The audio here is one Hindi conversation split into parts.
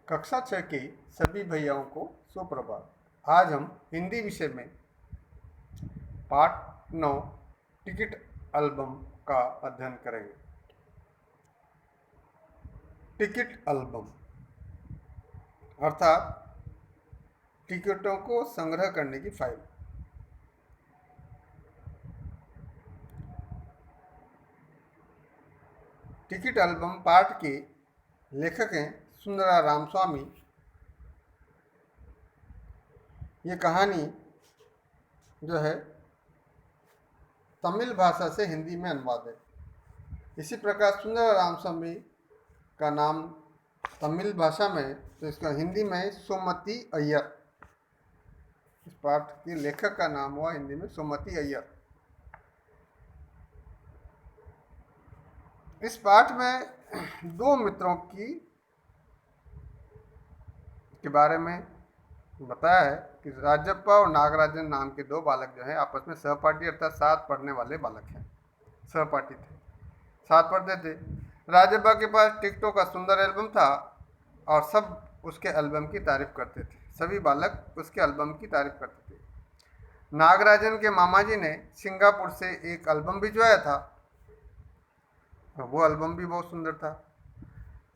कक्षा 6 के सभी भैयाओं को सुप्रभात। आज हम हिंदी विषय में पाठ 9 टिकट एल्बम का अध्ययन करेंगे। टिकट एल्बम अर्थात टिकटों को संग्रह करने की फाइल। टिकट एल्बम पाठ के लेखक हैं सुंदरा रामस्वामी। ये कहानी जो है तमिल भाषा से हिंदी में अनुवाद है। इसी प्रकार सुंदरा रामस्वामी का नाम तमिल भाषा में, तो इसका हिंदी में सुमति अय्यर। इस पाठ के लेखक का नाम हुआ हिंदी में सुमति अय्यर। इस पाठ में दो मित्रों के बारे में बताया है कि राजप्पा और नागराजन नाम के दो बालक जो हैं आपस में सहपाठी अर्थात साथ पढ़ने वाले बालक हैं। सहपाठी थे, साथ पढ़ते थे। राजप्पा के पास टिकटों का सुंदर एल्बम था और सब उसके एल्बम की तारीफ करते थे। सभी बालक उसके एल्बम की तारीफ करते थे। नागराजन के मामा जी ने सिंगापुर से एक एल्बम भिजवाया था। वो एल्बम भी बहुत सुंदर था।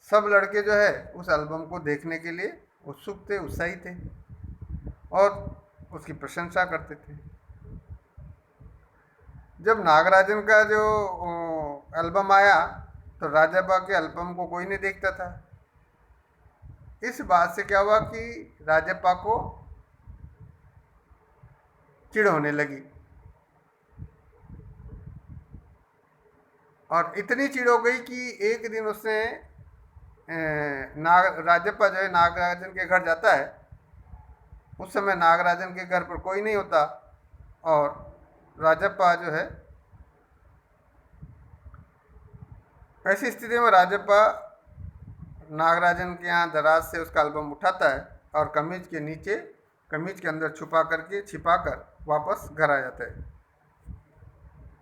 सब लड़के जो है उस एल्बम को देखने के लिए उत्सुक थे, उत्साही थे और उसकी प्रशंसा करते थे। जब नागराजन का जो एल्बम आया तो राजप्पा के एल्बम को कोई नहीं देखता था। इस बात से क्या हुआ कि राजप्पा को चिढ़ होने लगी और इतनी चिढ़ हो गई कि एक दिन उसने राजप्पा जो है नागराजन के घर जाता है। उस समय नागराजन के घर पर कोई नहीं होता और राजप्पा जो है, ऐसी स्थिति में राजप्पा नागराजन के यहाँ दराज से उसका एल्बम उठाता है और कमीज के अंदर छिपा कर वापस घर आ जाता है।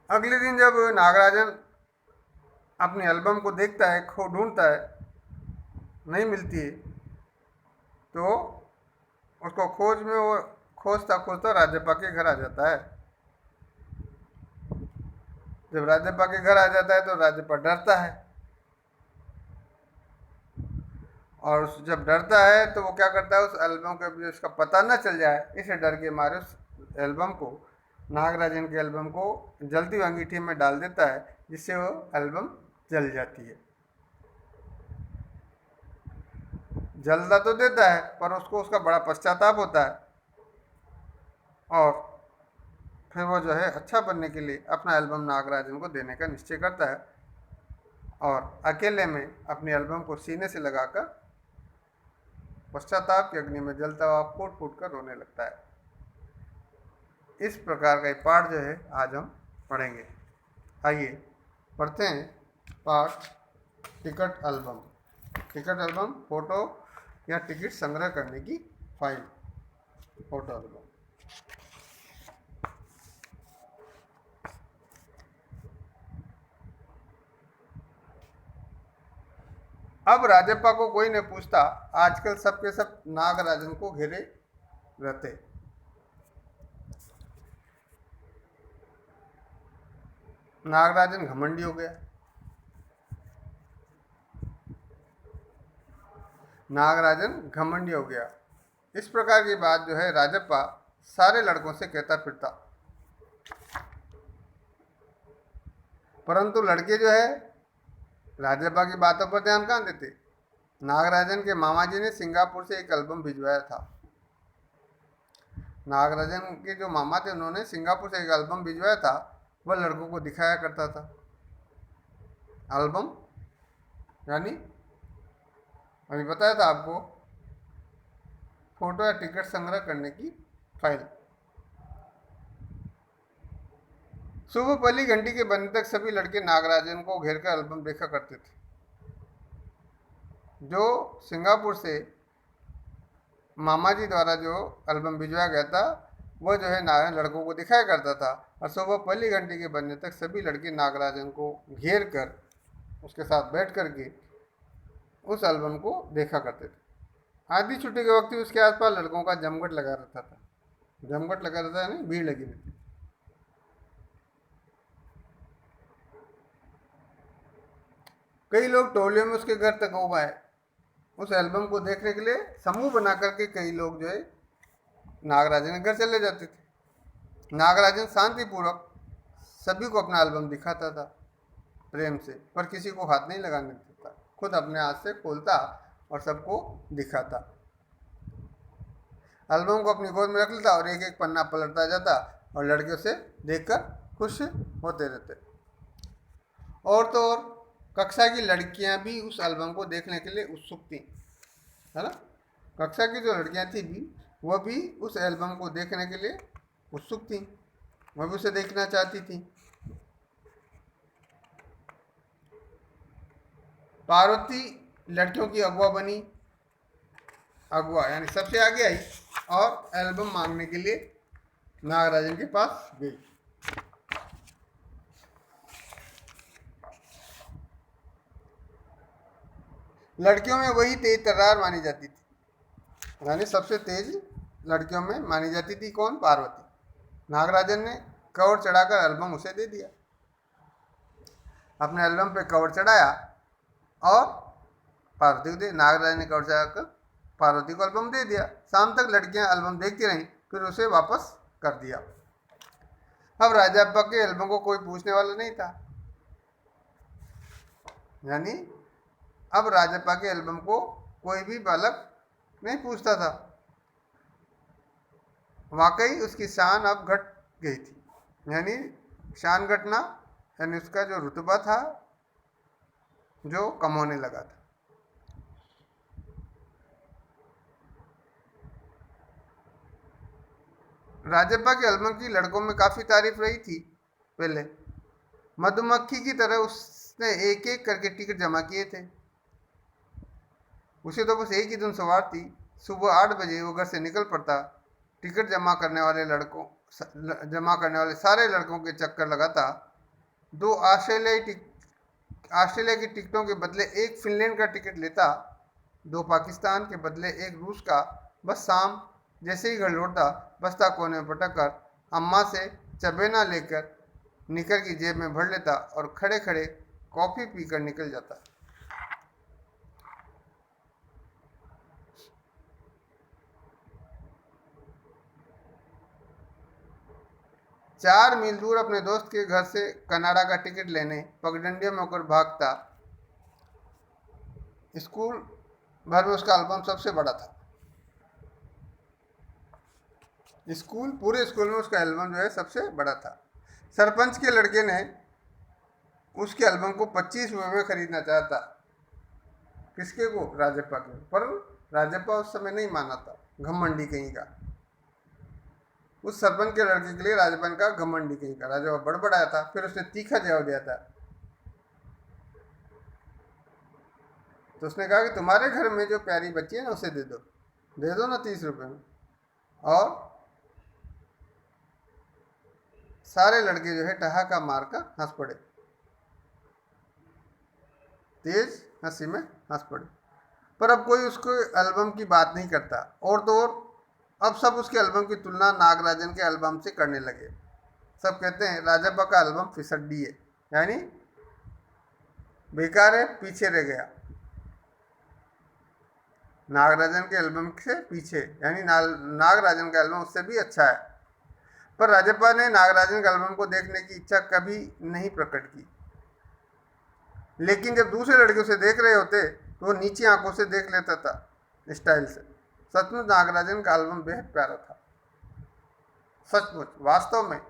अगले दिन जब नागराजन अपने एल्बम को देखता है, ढूंढता है, नहीं मिलती है, तो उसको खोजता खोजता राजप्पा के घर आ जाता है। जब राजप्पा के घर आ जाता है तो राजप्पा डरता है और जब डरता है तो वो क्या करता है, उस एल्बम का भी उसका पता न चल जाए, इसे डर के मारे उस एल्बम को, नागराजन के एल्बम को जलती हुई अंगीठी में डाल देता है, जिससे वो एल्बम जल जाती है। जलता तो देता है पर उसको उसका बड़ा पश्चाताप होता है और फिर वो जो है अच्छा बनने के लिए अपना एल्बम नागराजन को देने का निश्चय करता है और अकेले में अपने एल्बम को सीने से लगाकर पश्चाताप की अग्नि में जलता हुआ फूट फूट कर रोने लगता है। इस प्रकार का पाठ जो है आज हम पढ़ेंगे। आइए पढ़ते हैं पाठ ticket album. Ticket album photo या टिकट संग्रह करने की फाइल। Photo album. अब राजप्पा को कोई नहीं पूछता। आजकल सबके सब नागराजन को घेरे रहते। नागराजन घमंडी हो गया। नागराजन घमंडी हो गया। इस प्रकार की बात जो है राजप्पा सारे लड़कों से कहता फिरता, परंतु लड़के जो है राजप्पा की बातों पर ध्यान कहाँ देते। नागराजन के मामा जी ने सिंगापुर से एक एल्बम भिजवाया था। नागराजन के जो मामा थे उन्होंने सिंगापुर से एक एल्बम भिजवाया था। वह लड़कों को दिखाया करता था। एल्बम यानी अभी बताया था आपको, फोटो या टिकट संग्रह करने की फाइल। सुबह पहली घंटी के बजने तक सभी लड़के नागराजन को घेर कर एल्बम देखा करते थे। जो सिंगापुर से मामा जी द्वारा जो एल्बम भिजवाया गया था वह जो है लड़कों को दिखाया करता था और सुबह पहली घंटी के बजने तक सभी लड़के नागराजन को घेर कर उसके साथ बैठ कर के उस एल्बम को देखा करते थे। आधी छुट्टी के वक्त ही उसके आसपास लड़कों का जमघट लगा रहता था। जमघट लगा रहता है, नहीं, भीड़ लगी रहती। कई लोग टोलियों में उसके घर तक हो आए। उस एल्बम को देखने के लिए समूह बना करके कई लोग जो है नागराजन के घर चले जाते थे। नागराजन शांतिपूर्वक सभी को अपना एल्बम दिखाता था, प्रेम से, पर किसी को हाथ नहीं लगाने देता। खुद अपने हाथ से खोलता और सबको दिखाता। एल्बम को अपनी गोद में रख लेता और एक एक पन्ना पलटता जाता और लड़के उसे देखकर खुश होते रहते। और तो और कक्षा की लड़कियां भी उस एल्बम को देखने के लिए उत्सुक थी, है ना। कक्षा की जो लड़कियां थी भी, वह भी उस एल्बम को देखने के लिए उत्सुक थी, वह भी उसे देखना चाहती थी। पार्वती लड़कियों की अगुआ बनी, अगुआ यानी सबसे आगे आई और एल्बम मांगने के लिए नागराजन के पास गई। लड़कियों में वही तेज तर्रार मानी जाती थी, यानी सबसे तेज लड़कियों में मानी जाती थी। कौन? पार्वती। नागराजन ने कवर चढ़ाकर एल्बम उसे दे दिया। अपने एल्बम पे कवर चढ़ाया और पार्वती को दे, नागराजन ने कवर चढ़ाकर पार्वती को एल्बम दे दिया। शाम तक लड़कियां एल्बम देखती रहीं, फिर उसे वापस कर दिया। अब राजाप्पा के एल्बम को कोई पूछने वाला नहीं था, यानी अब राजाप्पा के एल्बम को कोई भी बालक नहीं पूछता था। वाकई उसकी शान अब घट गई थी, यानी शान घटना, यानी उसका जो रुतबा था जो कम होने लगा था। राजप्पा के एल्बम की लड़कों में काफी तारीफ रही थी। पहले मधुमक्खी की तरह उसने एक एक करके टिकट जमा किए थे। उसे तो बस एक ही धुन सवार थी। सुबह 8 बजे वो घर से निकल पड़ता। टिकट जमा करने वाले सारे लड़कों के चक्कर लगाता। 2 ऑस्ट्रेलिया की टिकटों के बदले एक फिनलैंड का टिकट लेता, 2 पाकिस्तान के बदले एक रूस का। बस शाम जैसे ही घर लौटता, बस्ता कोने में पटक कर अम्मा से चबेना लेकर निकर की जेब में भर लेता और खड़े खड़े कॉफी पीकर निकल जाता। 4 मील दूर अपने दोस्त के घर से कनाडा का टिकट लेने पगडंडियों में होकर भागता। स्कूल भर में उसका एल्बम सबसे बड़ा था। पूरे स्कूल में उसका एल्बम जो है सबसे बड़ा था। सरपंच के लड़के ने उसके एल्बम को 25 रुपये में खरीदना चाहता। किसके को? राजप्पा के। पर राजप्पा उस समय नहीं माना था, घमंडी कहीं का। उस सरपंच के लड़के के लिए राजप्पा का घमंडी कहीं का। राजप्पा बड़बड़ाया था, फिर उसने तीखा जवाब दिया था। तो उसने कहा कि तुम्हारे घर में जो प्यारी बच्ची है ना, उसे दे दो ना 30 रुपये में। और सारे लड़के जो है ठहाका मारकर हंस पड़े, तेज हंसी में हंस पड़े। पर अब कोई उसको एल्बम की बात नहीं करता। और तो और अब सब उसके एल्बम की तुलना नागराजन के एल्बम से करने लगे। सब कहते हैं राजप्पा का एल्बम फिसड्डी है, यानी बेकार है, पीछे रह गया। नागराजन के एल्बम से पीछे, यानी नागराजन का एल्बम उससे भी अच्छा है। पर राजप्पा ने नागराजन के एल्बम को देखने की इच्छा कभी नहीं प्रकट की। लेकिन जब दूसरे लड़के उसे देख रहे होते तो वो नीचे आंखों से देख लेता था, स्टाइल से। सचमुच नागराजन का एल्बम बेहद प्यारा था। सचमुच, वास्तव में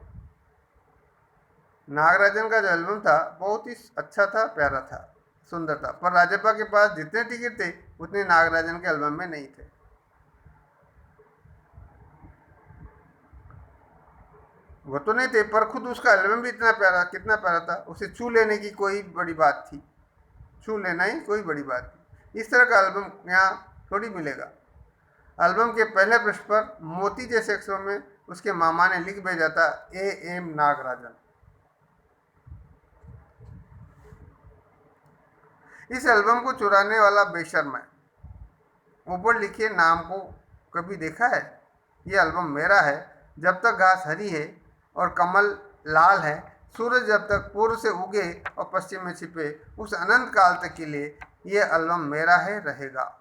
नागराजन का जो एल्बम था बहुत ही अच्छा था, प्यारा था, सुंदर था। पर राजप्पा के पास जितने टिकट थे उतने नागराजन के एल्बम में नहीं थे। वो तो नहीं थे, पर खुद उसका एल्बम भी इतना प्यारा, कितना प्यारा था, उसे छू लेने की कोई बड़ी बात थी। छू लेना ही कोई बड़ी बात थी। इस तरह का एल्बम यहाँ थोड़ी मिलेगा। एल्बम के पहले पृष्ठ पर मोती जैसे अक्षरों में उसके मामा ने लिख भेजा था, A.M. नागराजन। इस एल्बम को चुराने वाला बेशर्म है। ऊपर लिखे नाम को कभी देखा है? ये एल्बम मेरा है। जब तक घास हरी है और कमल लाल है, सूरज जब तक पूर्व से उगे और पश्चिम में छिपे, उस अनंत काल तक के लिए ये एल्बम मेरा है रहेगा।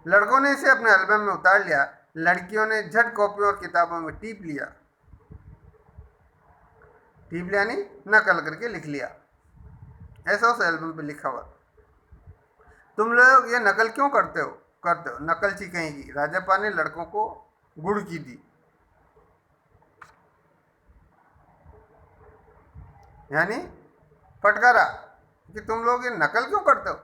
लड़कों ने इसे अपने एल्बम में उतार लिया, लड़कियों ने झट कॉपी और किताबों में टीप लिया। टीप लिया यानी नकल करके लिख लिया, ऐसा उस एल्बम पे लिखा हुआ। तुम लोग ये नकल क्यों करते हो नकलची कहेगी। राजप्पा ने लड़कों को गुड़ की दी, यानी फटकारा कि तुम लोग ये नकल क्यों करते हो।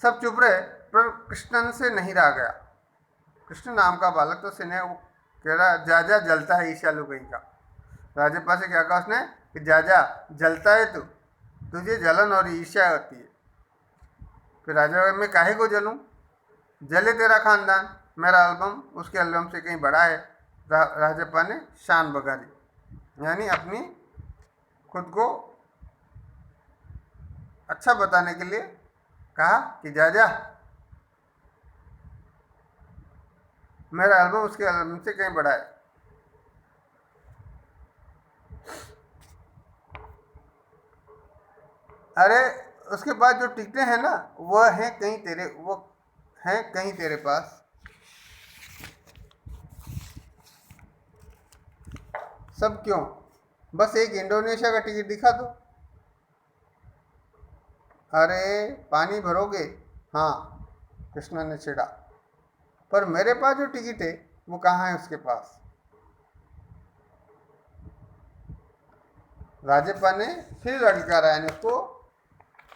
सब चुप रहे, पर कृष्णन से नहीं रहा गया। कृष्ण नाम का बालक तो सिने वो कह रहा, जा जा जलता है ईशालू कहीं का। राजप्पा से क्या कहा उसने कि जा जा जलता है तू, तुझे जलन और ईर्ष्या होती है। फिर राजा, मैं काहे को जलूं, जले तेरा खानदान, मेरा एल्बम उसके एल्बम से कहीं बड़ा है। राजप्पा ने शान बगारी, यानी अपनी खुद को अच्छा बताने के लिए कहा कि जा जा, मेरा एल्बम उसके एल्बम से कहीं बड़ा है। अरे उसके बाद जो टिकटें हैं ना, वो हैं कहीं तेरे पास। सब क्यों, बस एक इंडोनेशिया का टिकट दिखा दो। अरे पानी भरोगे? हाँ, कृष्णा ने छिड़ा, पर मेरे पास जो टिकट है वो कहाँ है उसके पास। राजप्पा ने फिर लड़कारा, यानी उसको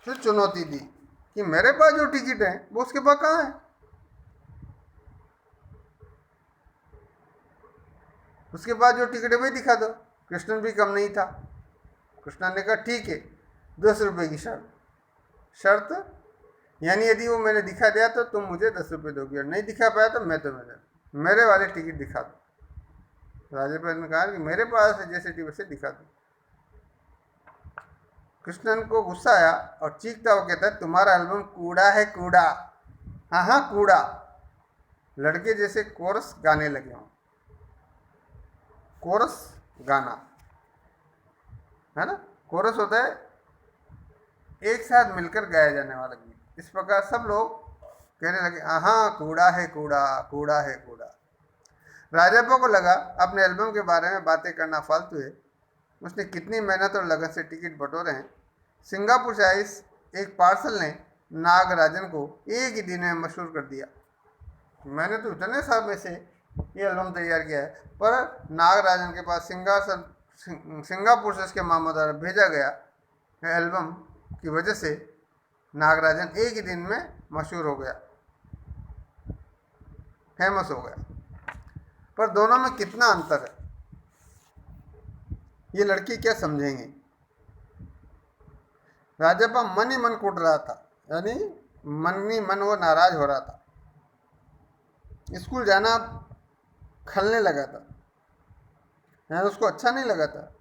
फिर चुनौती दी कि मेरे पास जो टिकट है वो उसके पास कहाँ है। उसके पास जो टिकट है वही दिखा दो। कृष्णन भी कम नहीं था। कृष्णन ने कहा ठीक है, 10 रुपये की शर्त, यानी यदि वो मैंने दिखा दिया तो तुम मुझे 10 रुपये दोगे, और नहीं दिखा पाया तो मैं तुम्हें दे, मेरे वाले टिकट दिखा दो। राजप्पा ने कहा कि मेरे पास है जैसे टिकट वैसे दिखा दो। कृष्णन को गुस्सा आया और चीखता हुआ कहता है, तुम्हारा एल्बम कूड़ा है कूड़ा। हाँ हाँ कूड़ा। लड़के जैसे कोरस गाने लगे हों। कोरस गाना है ना, कोरस होता है एक साथ मिलकर गाया जाने वाला गीत। इस प्रकार सब लोग कहने लगे, हाँ कूड़ा है कूड़ा, कूड़ा है कूड़ा। राजप्पा को लगा अपने एल्बम के बारे में बातें करना फालतू है। उसने कितनी मेहनत और लगन से टिकट बटोरे हैं। सिंगापुर से आई एक पार्सल ने नागराजन को एक ही दिन में मशहूर कर दिया। मैंने तो इतने समय से ये एल्बम तैयार किया है, पर नागराजन के पास सिंगापुर से इसके मामा द्वारा भेजा गया एल्बम की वजह से नागराजन एक ही दिन में मशहूर हो गया, फेमस हो गया। पर दोनों में कितना अंतर है, ये लड़की क्या समझेंगी। राजप्पा मन ही मन कूट रहा था, यानी मन ही मन वो नाराज हो रहा था। स्कूल जाना खलने लगा था, यानी उसको अच्छा नहीं लगा था।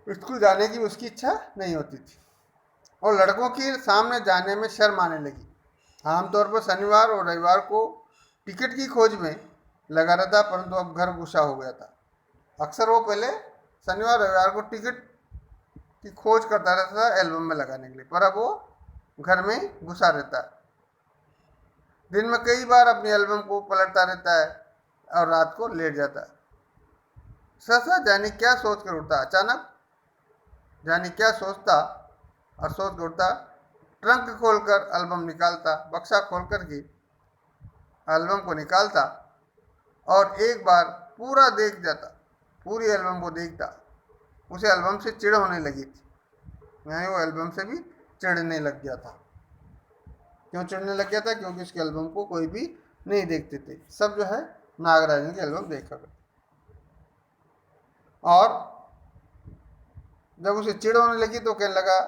स्कूल जाने की उसकी इच्छा नहीं होती थी, और लड़कों के सामने जाने में शर्म आने लगी। आमतौर पर शनिवार और रविवार को टिकट की खोज में लगा रहता, परंतु अब घर घुसा हो गया था। अक्सर वो पहले शनिवार रविवार को टिकट की खोज करता रहता था एल्बम में लगाने के लिए, पर अब वो घर में घुसा रहता है। दिन में कई बार अपनी एल्बम को पलटता रहता है और रात को लेट जाता है। सहसा जाने क्या सोच कर उठता, अचानक जाने क्या सोचता और सोच कर उठता, ट्रंक खोलकर एल्बम निकालता, बक्सा खोलकर के एल्बम को निकालता और एक बार पूरा देख जाता, पूरी एल्बम को देखता। उसे एल्बम से चिढ़ होने लगी थी, यानी वो एल्बम से भी चिढ़ने लग गया था। क्यों चिढ़ने लग गया था? क्योंकि उसके एल्बम को कोई भी नहीं देखते थे, सब जो है नागराजन की एल्बम देखा करते। और जब उसे चिढ़ होने लगी तो कहने लगा,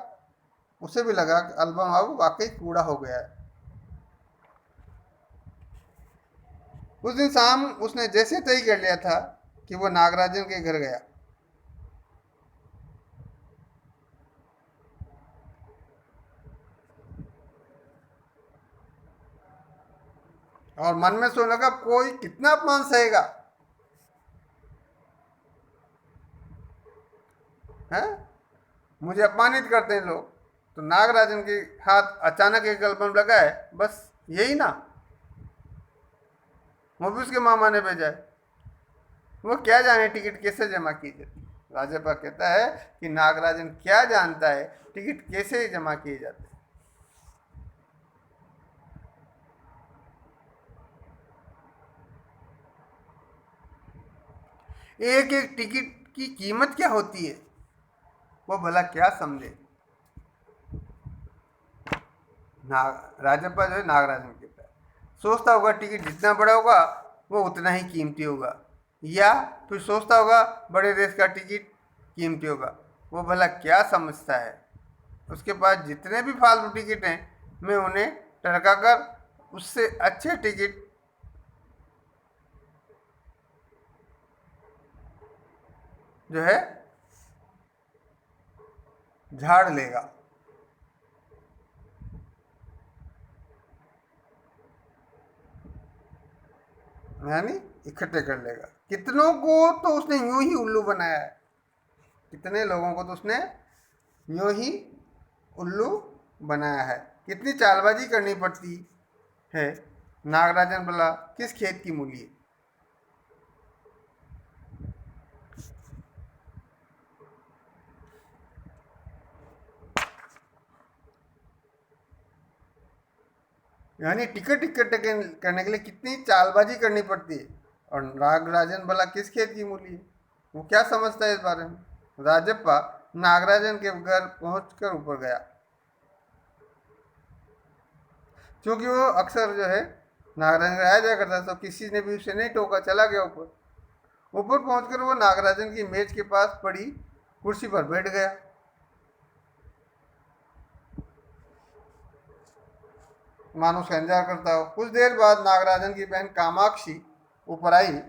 उसे भी लगा कि एल्बम अब वाकई कूड़ा हो गया है। उस दिन शाम उसने जैसे तय कर लिया था कि वो नागराजन के घर गया। और मन में सोचने लगा कोई कितना अपमान सहेगा, है, मुझे अपमानित करते हैं लोग। तो नागराजन के हाथ अचानक एक एल्बम लगा है, बस यही ना, वो भी उसके मामा ने भेजा है। वो क्या जाने टिकट कैसे जमा की जाती। राजप्पा कहता है कि नागराजन क्या जानता है टिकट कैसे जमा किए जाते हैं। एक एक टिकट की कीमत क्या होती है वो भला क्या समझे। राजप्पा जो है नागराजन कहता है, सोचता होगा टिकट जितना बड़ा होगा वो उतना ही कीमती होगा, या फिर सोचता होगा बड़े देश का टिकट कीमती होगा। वो भला क्या समझता है, उसके पास जितने भी फालतू टिकट हैं मैं उन्हें टरका कर उससे अच्छे टिकट जो है झाड़ लेगा, यानी इकट्ठे कर लेगा। कितनों को तो उसने यूं ही उल्लू बनाया है, कितने लोगों को तो उसने यूं ही उल्लू बनाया है। कितनी चालबाजी करनी पड़ती है। नागराजन बोला किस खेत की मूली है। यानी टिकट इकट्ठे करने के लिए कितनी चालबाजी करनी पड़ती है। और नागराजन बोला किस खेत की मूली है, वो क्या समझता है इस बारे में। राजप्पा नागराजन के घर पहुंचकर ऊपर गया। क्योंकि वो अक्सर जो है नागराजन आया जाया करता था, तो किसी ने भी उसे नहीं टोका, चला गया ऊपर। ऊपर पहुंचकर वो नागराजन की मेज के पास पड़ी कुर्सी पर बैठ गया। मानो उसका इंतजार करता हो। कुछ देर बाद नागराजन की बहन कामाक्षी ऊपर आई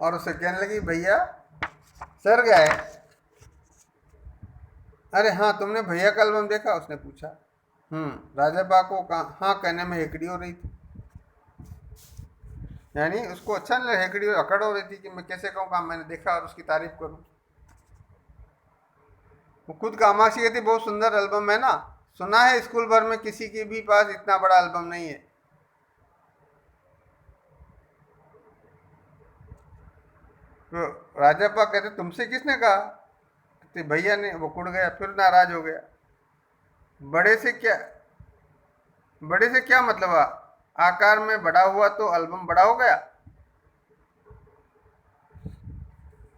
और उसे कहने लगी भैया सर गया है। अरे हाँ, तुमने भैया का एल्बम देखा, उसने पूछा। राजाबा को हाँ कहने में हेकड़ी हो रही थी। यानी उसको अच्छा नहीं लगा, हेकड़ी अकड़ हो रही थी कि मैं कैसे कहूँ काम मैंने देखा और उसकी तारीफ करूँ। वो खुद कामाक्षी कहती बहुत सुंदर एल्बम है ना, सुना है स्कूल भर में किसी के भी पास इतना बड़ा एल्बम नहीं है। तो राजापा कहते तुमसे किसने कहा। कहते भैया ने। वो कुड़ गया, फिर नाराज हो गया। बड़े से क्या, बड़े से क्या मतलब आकार में बड़ा हुआ तो एल्बम बड़ा हो गया।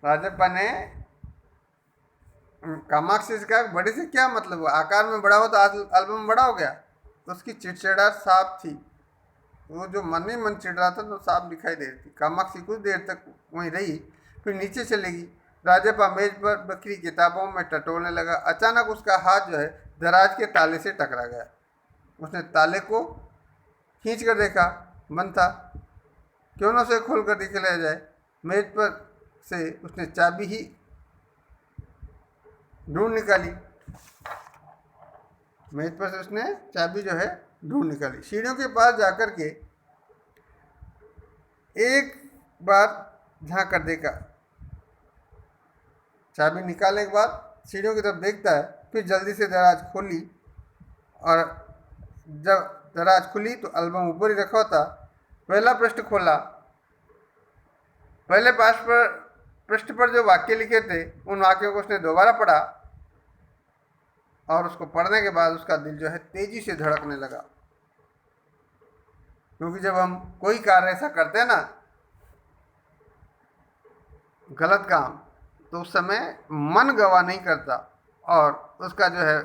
राजप्पा ने कामाक्षी से कहा बड़े से क्या मतलब हुआ, आकार में बड़ा हो तो एल्बम बड़ा हो गया। तो उसकी चिड़चिड़ाहट साफ थी, वो जो मन ही मन चिड़ रहा था तो साफ दिखाई दे रही थी। कामाक्षी कुछ देर तक वहीं रही, फिर नीचे चलेगी। राजप्पा मेज पर बकरी किताबों में टटोलने लगा। अचानक उसका हाथ जो है दराज के ताले से टकरा गया। उसने ताले को खींच कर देखा, बंद था। क्यों ना उसे खोल कर दिखलाया जाए। मेज पर से उसने चाबी ही ढूंढ निकाली। मेज पर से उसने चाबी जो है ढूंढ निकाली। सीढ़ियों के पास जाकर के एक बार झांक कर देखा। चाबी निकालने के बाद सीढ़ियों की तरफ देखता है, फिर जल्दी से दराज खोली और जब दराज खुली तो एल्बम ऊपर ही रखा था। पहला पृष्ठ खोला। पहले पृष्ठ पर जो वाक्य लिखे थे उन वाक्यों को उसने दोबारा पढ़ा और उसको पढ़ने के बाद उसका दिल जो है तेजी से धड़कने लगा। क्योंकि जब हम कोई कार्य ऐसा करते हैं ना, गलत काम, तो उस समय मन गवाह नहीं करता और उसका जो है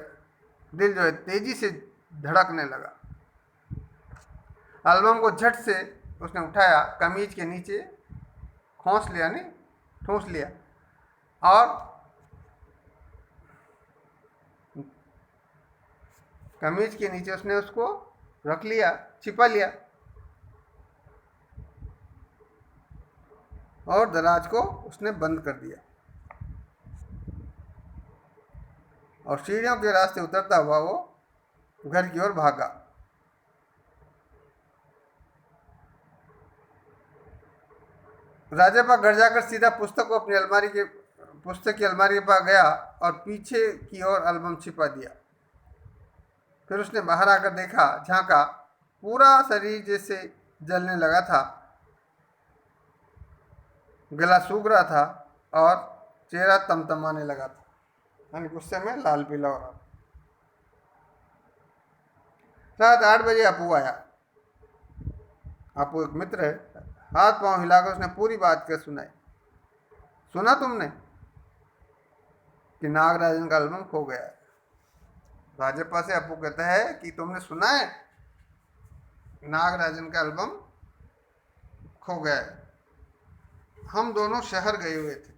दिल जो है तेजी से धड़कने लगा। एल्बम को झट से उसने उठाया, कमीज के नीचे खोस लिया, नहीं ठूस लिया, और कमीज के नीचे उसने उसको रख लिया, छिपा लिया और दराज को उसने बंद कर दिया और सीढ़ियों के रास्ते उतरता हुआ वो घर की ओर भागा। राजप्पा घर जाकर सीधा पुस्तक की अलमारी के पास गया और पीछे की ओर एल्बम छिपा दिया। फिर उसने बाहर आकर देखा, झांका, पूरा शरीर जैसे जलने लगा था, गला सूख रहा था और चेहरा तमतमाने लगा था, यानी गुस्से में लाल पीला हो रहा था। रात 8 बजे अपू आया। अपू एक मित्र है। हाथ पांव हिलाकर उसने पूरी बात कर सुनाई। सुना तुमने कि नागराजन का एल्बम खो गया है? राजप्पा से अपू कहता है कि तुमने सुना है नागराजन का एल्बम खो गया है? हम दोनों शहर गए हुए थे।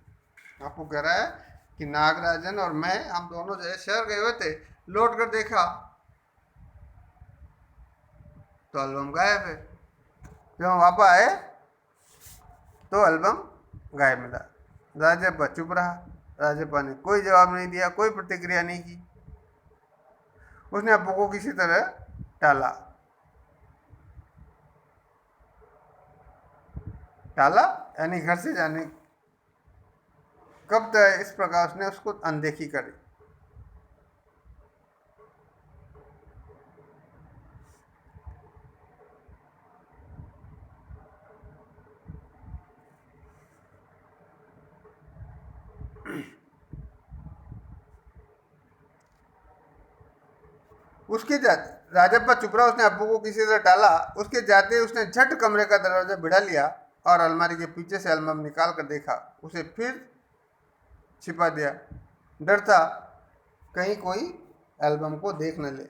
अपू कह रहा है कि नागराजन और मैं, हम दोनों जो है शहर गए हुए थे, लौट कर देखा तो एल्बम गायब है। जब हम वापस आए तो एल्बम गायब मिला। राजप्पा चुप रहा। राजप्पा ने कोई जवाब नहीं दिया, कोई प्रतिक्रिया नहीं की। उसने अपू को किसी तरह टाला। टाला यानी घर से जाने कब तक इस प्रकार उसने उसको अनदेखी करी। उसके जाते राजप्पा चुप रहा। उसने अब्बू को किसी तरह टाला। उसके जाते उसने झट कमरे का दरवाजा भिड़ा लिया और अलमारी के पीछे से एल्बम निकाल कर देखा। उसे फिर छिपा दिया। डर था कहीं कोई एल्बम को देख न ले।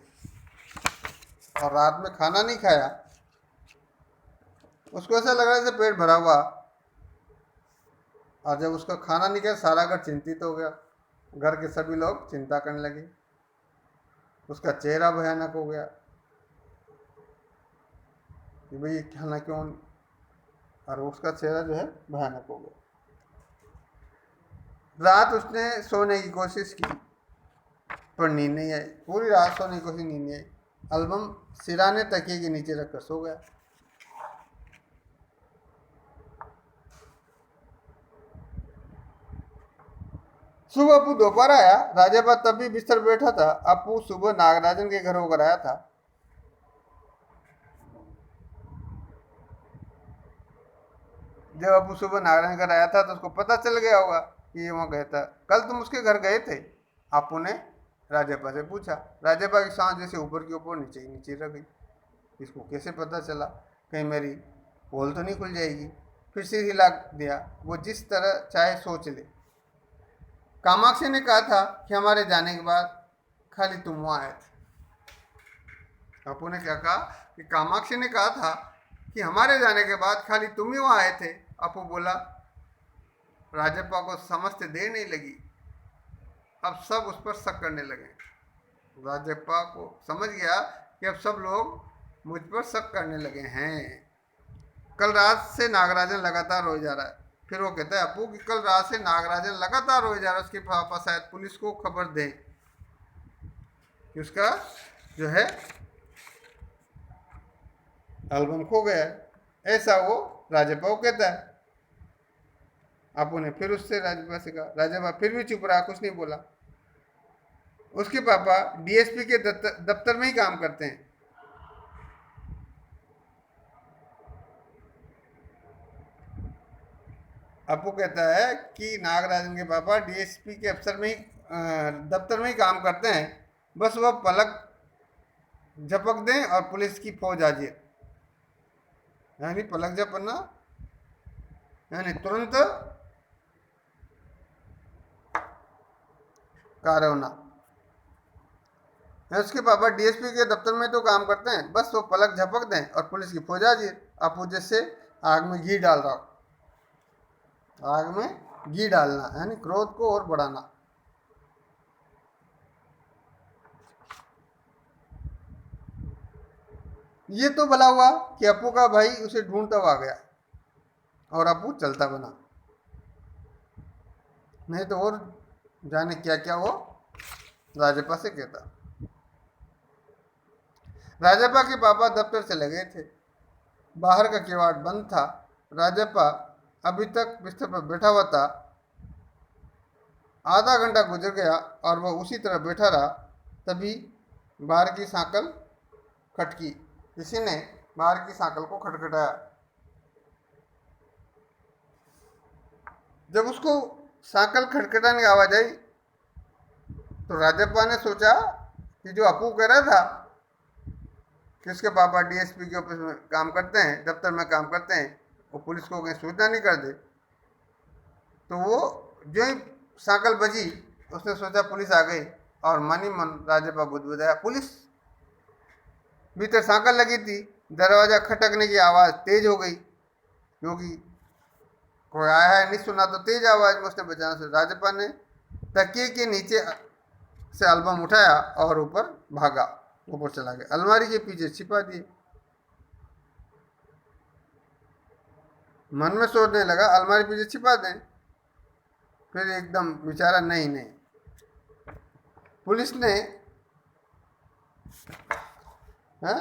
और रात में खाना नहीं खाया। उसको ऐसा लग रहा है जैसे पेट भरा हुआ। और जब उसका खाना नहीं खाया, सारा घर चिंतित हो गया। घर के सभी लोग चिंता करने लगे। उसका चेहरा भयानक हो गया कि भाई खाना क्यों, और उसका चेहरा जो है भयानक हो गया। रात उसने सोने की कोशिश की पर नींद नहीं आई। पूरी रात सोने की कोशिश, नींद नहीं आई। एल्बम सिराने तकिए के नीचे रखकर सो गया। सुबह अपू दोपहर आया। राजप्पा तब भी बिस्तर पर बैठा था। अपू सुबह नागराजन के घर होकर आया था। जब अपू सुबह नागराजन घर आया था तो उसको पता चल गया होगा कि ये वहां गया था। कल तुम उसके घर गए थे? अपू ने राजप्पा से पूछा। राजप्पा की सांस जैसे ऊपर की ऊपर नीचे ही नीचे रह गई। इसको कैसे पता चला? कहीं मेरी पोल तो नहीं खुल जाएगी? फिर सिर हिला दिया। वो जिस तरह चाहे सोच ले। कामाक्षी ने कहा था कि हमारे जाने के बाद खाली तुम वहां आए थे। अपू ने क्या कहा कि कामाक्षी ने कहा था कि हमारे जाने के बाद खाली तुम ही वहां आए थे। अपू बोला। राजप्पा को समझते देर नहीं लगी। अब सब उस पर शक करने लगे। राजप्पा को समझ गया कि अब सब लोग मुझ पर शक करने लगे हैं। कल रात से नागराजन लगातार रोए जा रहा है। फिर वो कहता है अपू कि कल रात से नागराजन लगातार रोए जा रहा है। उसके पापा शायद पुलिस को खबर दें कि उसका जो है एल्बम खो गया है। ऐसा वो राजप्पा को कहता है। अपू ने फिर उससे राजप्पा से कहा। राजप्पा फिर भी चुप रहा, कुछ नहीं बोला। उसके पापा डीएसपी के दफ्तर में ही काम करते हैं। अपू कहता है कि नागराजन के पापा डीएसपी के अफसर में ही दफ्तर में ही काम करते हैं। बस वह पलक झपक दें और पुलिस की फौज हाजिर। यानी पलक झपकना यानी तुरंत कार्य होना। उसके पापा डीएसपी के दफ्तर में तो काम करते हैं, बस वो पलक झपक दें और पुलिस की फौज हाजिर। अपू जैसे आग में घी डाल रहा हो। आग में घी डालना यानी क्रोध को और बढ़ाना। ये तो भला हुआ कि अपू का भाई उसे ढूंढता हुआ आ गया और अपू चलता बना, नहीं तो और जाने क्या क्या वो राजप्पा से कहता। राजप्पा के पापा दफ्तर चले गए थे। बाहर का किवाड़ बंद था। राजप्पा अभी तक बिस्तर पर बैठा हुआ था। आधा घंटा गुजर गया और वह उसी तरह बैठा रहा। तभी बाहर की सांकल खटकी। किसी ने बाहर की सांकल को खटखटाया। जब उसको सांकल खटखटाने की आवाज आई तो राजप्पा ने सोचा कि जो अपू कह रहा था कि उसके पापा डीएसपी के ऑफिस में काम करते हैं, दफ्तर में काम करते हैं, वो पुलिस को कहीं सूचना नहीं कर दे। तो वो जो ही सांकल बजी उसने सोचा पुलिस आ गई और मन ही मन राजप्पा बुदबुदाया, पुलिस। भीतर सांकल लगी थी। दरवाजा खटकने की आवाज़ तेज हो गई क्योंकि कोई आया है नहीं सुना, तो तेज आवाज़ में उसने बचाने से राजप्पा ने तकिए के नीचे से एल्बम उठाया और ऊपर भागा, ऊपर चला गया, अलमारी के पीछे छिपा दिए। मन में सोचने लगा अलमारी पीछे छिपा दें। फिर एकदम विचारा नहीं नहीं, पुलिस ने है?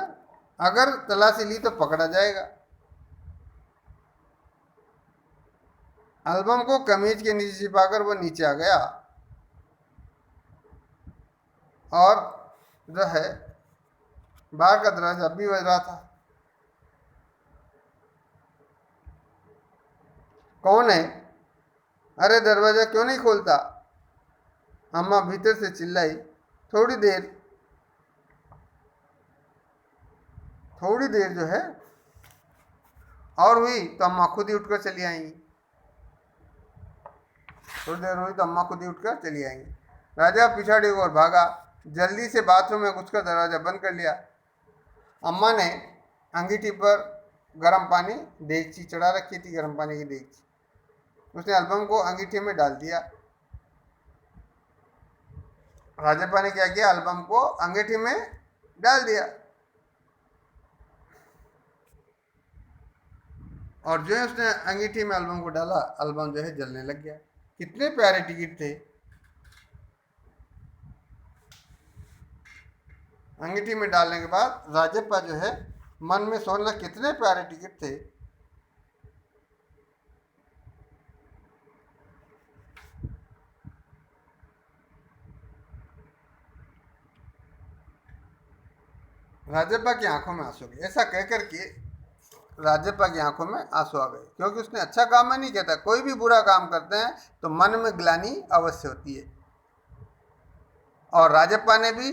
अगर तलाशी ली तो पकड़ा जाएगा। एल्बम को कमीज के नीचे छिपाकर वो नीचे आ गया और जो है बाहर का दरवाजा अभी बज रहा था। कौन है? अरे दरवाजा क्यों नहीं खोलता? अम्मा भीतर से चिल्लाई। थोड़ी देर जो है और हुई तो अम्मा खुद ही उठकर चली आएंगी। थोड़ी देर हुई तो अम्मा खुद ही उठकर चली आएंगी। राजा पिछाड़ी और भागा। जल्दी से बाथरूम में घुसकर दरवाजा बंद कर लिया। अम्मा ने अंगीठी पर गर्म पानी देगची चढ़ा रखी थी, गर्म पानी की देगची। उसने एल्बम को अंगीठी में डाल दिया। राजप्पा ने क्या किया, एल्बम को अंगीठी में डाल दिया और जो है उसने अंगीठी में एल्बम को डाला, एल्बम जो है जलने लग गया। कितने प्यारे टिकट थे। अंगीठी में डालने के बाद राजप्पा जो है मन में सोचना कितने प्यारे टिकट थे। राजप्पा की आंखों में आंसू गए। ऐसा कहकर के राजप्पा की आंखों में आंसू आ गए क्योंकि उसने अच्छा काम नहीं किया था। कोई भी बुरा काम करते हैं तो मन में ग्लानि अवश्य होती है और राजप्पा ने भी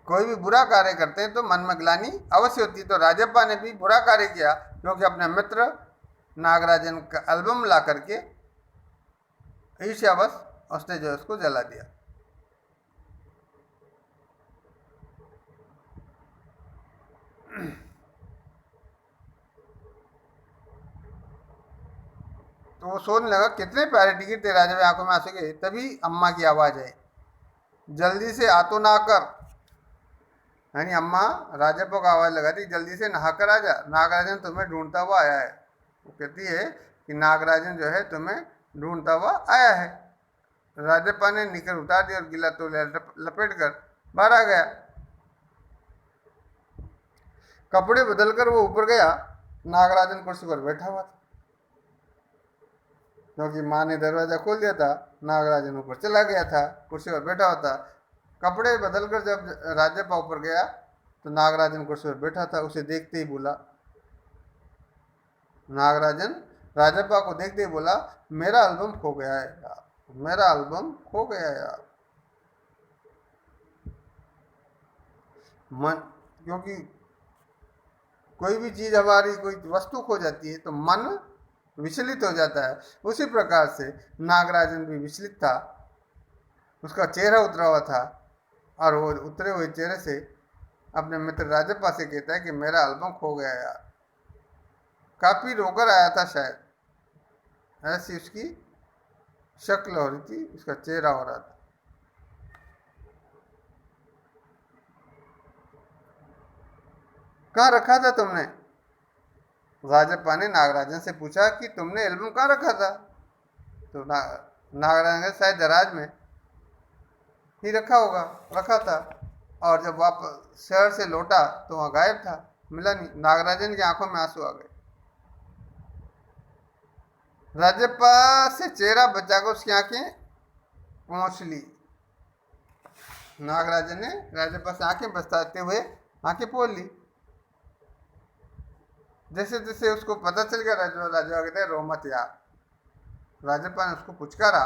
कोई भी बुरा कार्य करते हैं तो मन में ग्लानि अवश्य होती है। तो राजप्पा ने भी बुरा कार्य किया क्योंकि अपने मित्र नागराजन का एल्बम ला करके ईर्ष्यावश उसने जो उसको जला दिया। तो वो सोचने लगा कितने प्यारे टिकट थे। राजा आंखों में आंसू गए। तभी अम्मा की आवाज़ आई, जल्दी से आ तो ना कर। यानी अम्मा राजप्पा को आवाज़ लगाती, जल्दी से नहा कर आ जा, नागराजन तुम्हें ढूंढता हुआ आया है। वो कहती है कि नागराजन जो है तुम्हें ढूंढता हुआ आया है। राजप्पा ने निकर उतार दी और गीला तौलिया लपेट कर बाहर आ गया। कपड़े बदलकर वो ऊपर गया। नागराजन कुर्सी पर बैठा हुआ था क्योंकि माँ ने दरवाजा खोल दिया था। नागराजन ऊपर चला गया था, कुर्सी पर बैठा हुआ था। कपड़े बदलकर जब राजप्पा ऊपर गया तो नागराजन कुर्सी पर बैठा था। उसे देखते ही बोला, नागराजन राजप्पा को देखते ही बोला, मेरा एल्बम खो गया है यार, मेरा एल्बम खो गया है यार। मन, क्योंकि कोई भी चीज़ हमारी कोई वस्तु खो जाती है तो मन विचलित हो जाता है। उसी प्रकार से नागराजन भी विचलित था। उसका चेहरा उतरा हुआ था और वो उतरे हुए चेहरे से अपने मित्र राजप्पा से कहता है कि मेरा एल्बम खो गया यार। काफ़ी रोकर आया था शायद, ऐसी उसकी शक्ल हो रही थी, उसका चेहरा हो रहा था। कहाँ रखा था तुमने? राजप्पा ने नागराजन से पूछा कि तुमने एल्बम कहाँ रखा था? तो नागराजन ने शायद दराज में ही रखा होगा, रखा था। और जब वापस शहर से लौटा तो वहाँ गायब था, मिला नहीं। नागराजन की आंखों में आंसू आ गए। राजप्पा से चेहरा बचाकर उसकी आंखें पहुँच ली। नागराजन ने राजप्पा से आंखें बचाते हुए आंखें पोंछ ली। जैसे जैसे उसको पता चल गया, राजप्पा कहते हैं रो मत यार। राजप्पा ने उसको पुचकारा।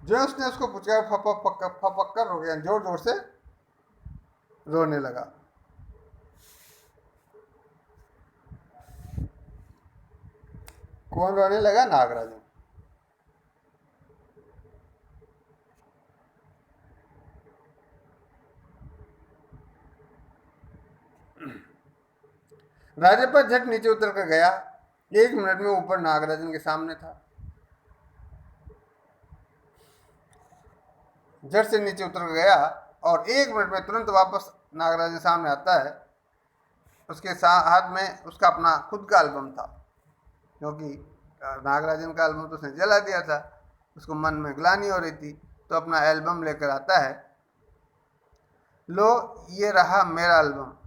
जो उसने उसको पुचकारा, फपक कर रो गया, जोर जोर से रोने लगा। कौन रोने लगा? नागराजन। राजप्पा झट नीचे उतर कर गया। 1 मिनट में ऊपर नागराजन के सामने था। झट से नीचे उतर कर गया और 1 मिनट में तुरंत वापस नागराजन के सामने आता है। उसके हाथ में उसका अपना खुद का एल्बम था, क्योंकि नागराजन का एल्बम तो उसने जला दिया था। उसको मन में ग्लानि हो रही थी, तो अपना एल्बम लेकर आता है। लो, ये रहा मेरा एल्बम।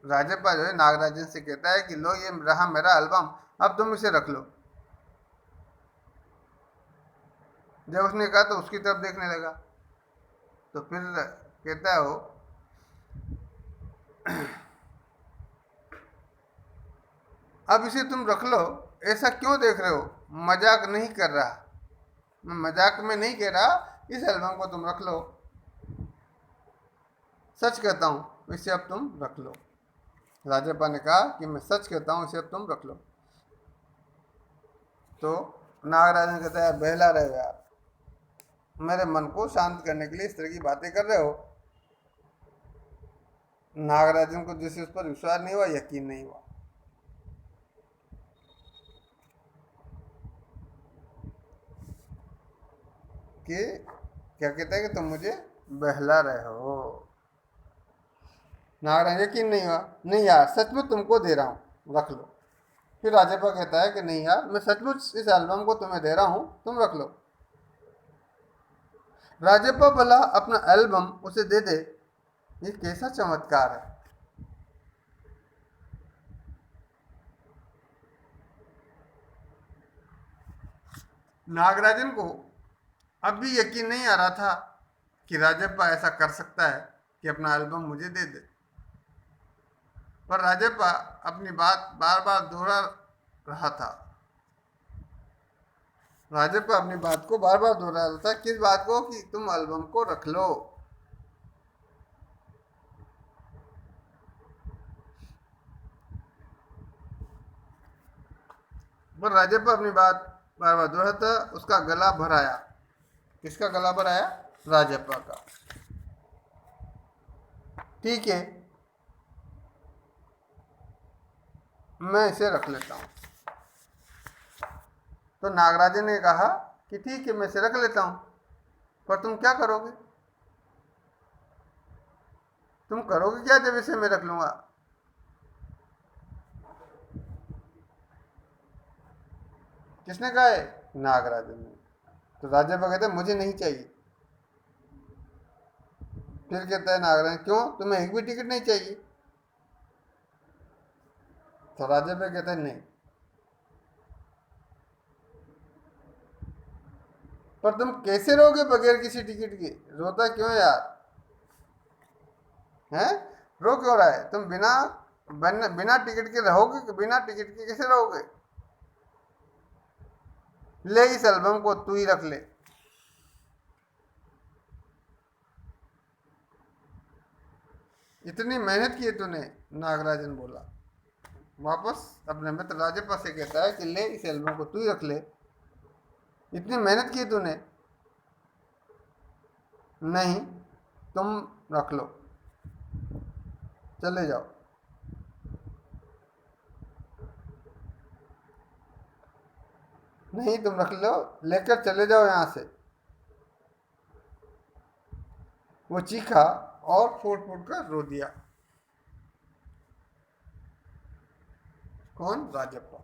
राजप्पा जो है नागराजन से कहता है कि लो, ये रहा मेरा एल्बम, अब तुम इसे रख लो। जब उसने कहा तो उसकी तरफ देखने लगा, तो फिर कहता है वो, अब इसे तुम रख लो, ऐसा क्यों देख रहे हो? मजाक नहीं कर रहा, मैं मजाक में नहीं कह रहा। इस एल्बम को तुम रख लो, सच कहता हूँ, इसे अब तुम रख लो। राजप्पा ने कहा कि मैं सच कहता हूँ, इसे अब तुम रख लो। तो नागराजन कहता है, बहला रहे हो यार, मेरे मन को शांत करने के लिए इस तरह की बातें कर रहे हो। नागराजन को जैसे उस पर विश्वास नहीं हुआ, यकीन नहीं हुआ। कि क्या कहता है कि तुम मुझे बहला रहे हो। नागराजन यकीन नहीं हुआ, नहीं यार, सचमुच तुमको दे रहा हूँ, रख लो। फिर राजप्पा कहता है कि नहीं यार, मैं सचमुच इस एल्बम को तुम्हें दे रहा हूँ, तुम रख लो। राजप्पा भला अपना एल्बम उसे दे दे, ये कैसा चमत्कार है। नागराजन को अब भी यकीन नहीं आ रहा था कि राजप्पा ऐसा कर सकता है कि अपना एल्बम मुझे दे दे। पर राजप्पा अपनी बात बार बार दोहरा रहा था। राजप्पा अपनी बात को बार बार दोहरा रहा था। किस बात को? कि तुम एल्बम को रख लो। पर राजप्पा अपनी बात बार बार दोहराता, उसका गला भर आया। किसका गला भर आया? राजप्पा का। ठीक है, मैं इसे रख लेता हूँ। तो नागराजन ने कहा कि ठीक है, मैं इसे रख लेता हूँ, पर तुम क्या करोगे? तुम करोगे क्या जब इसे मैं रख लूंगा? किसने कहा है? नागराजन ने। तो राजप्पा कहते मुझे नहीं चाहिए। फिर कहता है नागराजन, क्यों, तुम्हें एक भी टिकट नहीं चाहिए? तो राजप्पा कहता है नहीं। पर तुम कैसे रहोगे बगैर किसी टिकट के? रोता क्यों यार? हैं? रो क्यों रहा है? तुम बिना टिकट के रहोगे कि बिना टिकट के कैसे रहोगे? ले, इस एल्बम को तू ही रख ले। इतनी मेहनत की है तूने, नागराजन बोला। वापस अपने मित्र राजप्पा से कहता है कि ले, इस एल्बम को तू ही रख ले, इतनी मेहनत की तूने। नहीं, तुम रख लो, चले जाओ। नहीं, तुम रख लो, लेकर चले जाओ यहाँ से। वो चीखा और फूट फूट कर रो दिया। कौन? राजप्पा।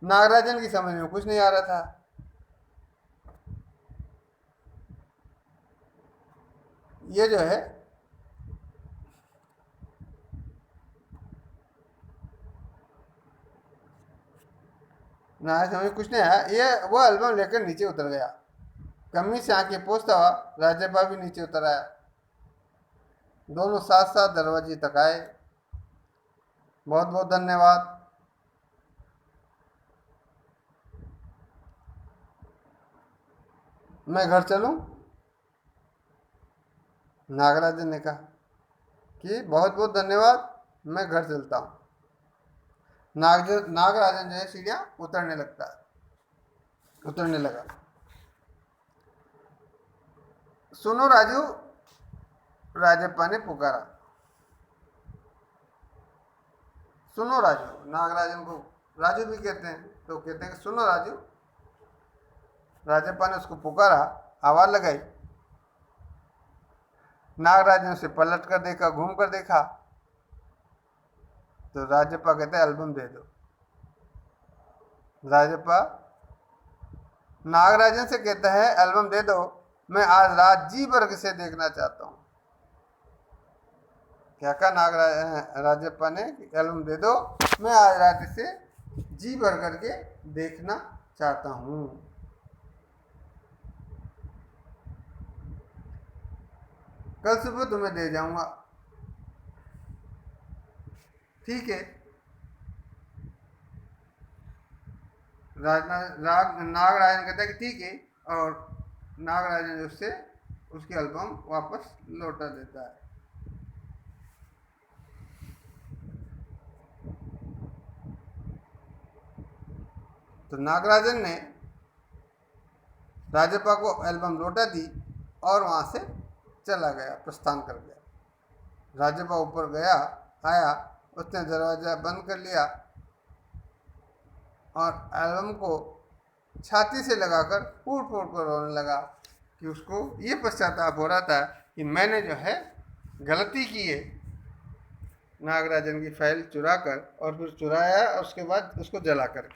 नागराजन की समझ में कुछ नहीं आ रहा था। ये जो है नागराजन समझ में कुछ नहीं आया। ये वो एल्बम लेकर नीचे उतर गया। कमी से आंखें पोंछता हुआ राजप्पा भी नीचे उतर आया। दोनों साथ साथ दरवाजे तक आए। बहुत बहुत धन्यवाद। मैं घर चलूं? नागराजन ने कहा कि बहुत बहुत धन्यवाद, मैं घर चलता हूँ। नागराजन जो है सीढ़ियाँ उतरने लगा। सुनो राजू, राजप्पा ने पुकारा। सुनो राजू, नागराजन को राजू भी कहते हैं, तो कहते हैं कि सुनो राजू। राजप्पा ने उसको पुकारा, आवाज लगाई। नागराजन उसे पलट कर देखा, घूम कर देखा, तो राजप्पा कहते हैं एल्बम दे दो। राजप्पा नागराजन से कहता है एल्बम दे दो, मैं आज रात जी भर से देखना चाहता हूँ। क्या कहा राजप्पा ने? एल्बम दे दो, मैं आज रात इसे जी भर करके देखना चाहता हूँ। कल सुबह तुम्हें दे जाऊंगा। ठीक है। नागराजन कहता है कि ठीक है, और नागराजन उससे उसकी एल्बम वापस लौटा देता है। तो नागराजन ने राजप्पा को एल्बम लौटा दी और वहां से चला गया, प्रस्थान कर गया। राजप्पा ऊपर गया, आया, उसने दरवाजा बंद कर लिया और एल्बम को छाती से लगाकर फूट फूट कर रोने लगा कि उसको ये पश्चाताप हो रहा था कि मैंने जो है गलती की है, नागराजन की फाइल चुरा कर, और फिर चुराया और उसके बाद उसको जला कर।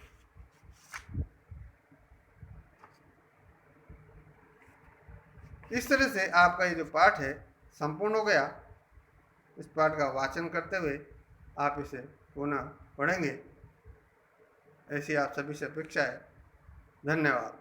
इस तरह से आपका ये जो पाठ है संपूर्ण हो गया। इस पाठ का वाचन करते हुए आप इसे पुनः पढ़ेंगे, ऐसी आप सभी से अपेक्षा है। धन्यवाद।